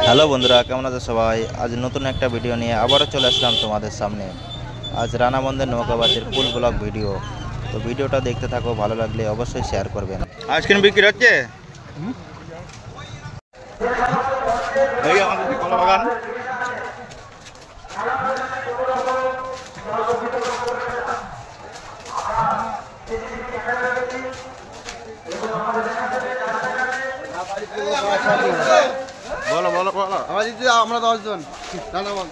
Hello বন্ধুরা, কেমন আছো সবাই? আজ নতুন একটা ভিডিও নিয়ে আবারও চলে আসলাম তোমাদের সামনে। আজ রানাবন্ধের নৌকাবাজির ফুল ব্লগ ভিডিও। তো ভিডিওটা দেখতে থাকো, ভালো লাগলে অবশ্যই শেয়ার করবেন। আজকে বিক্রি হচ্ছে কলা বাগান। বলো বলো বলো। আমরা 10 জন রানাবন্ধ।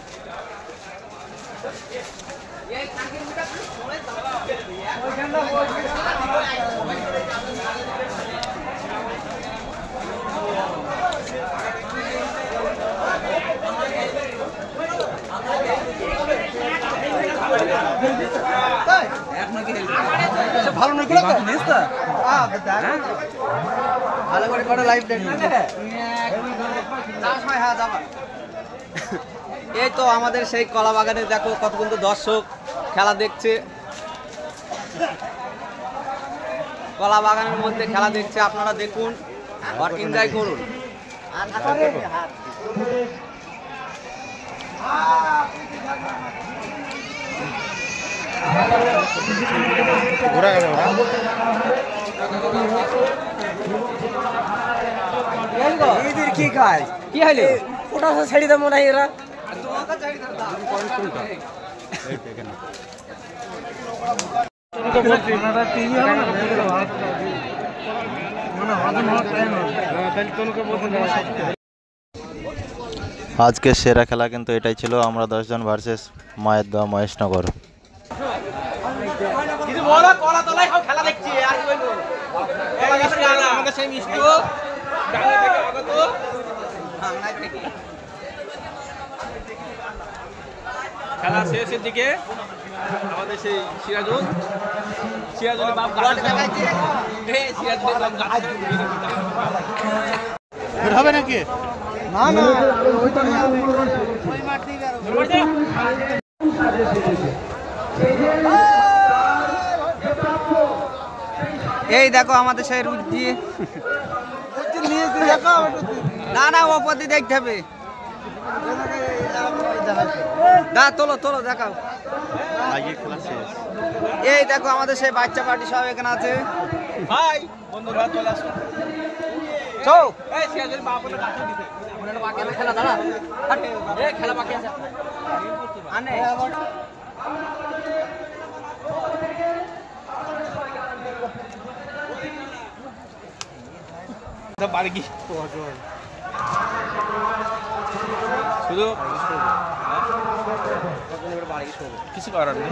ভালো নাকি ভালো করে করে লাইভ দেখুন। এই তো আমাদের সেই কলা বাগানে দেখো কতক্ষণ তো দর্শক খেলা দেখছে, কলা বাগানের মধ্যে খেলা দেখছে। আপনারা দেখুন আর এনজয় করুন। কি খায় কি হইলে ওটা ছেড়ে দেবো না এরা আজকে সেরা খেলা কিন্তু এটাই ছিল, আমরা 10 জন ভার্সেস মায়ের দোয়া মহেশনগর। খেলা শেষের দিকে আমাদের সেই সিরাজুল বাপ হবে নাকি? না না এই দেখো আমাদের সেই রুজি না না ওপর দিয়ে দেখতে হবে। তোলো তোলো দেখাও। এই দেখো আমাদের সেই বাচ্চা পার্টি সব এখানে আছে। ভাই বন্ধুরা চলে আসো। খেলা দাঁড়া খেলা বাকি আছে বাড়ি কি শুধু কিছু করার নেই।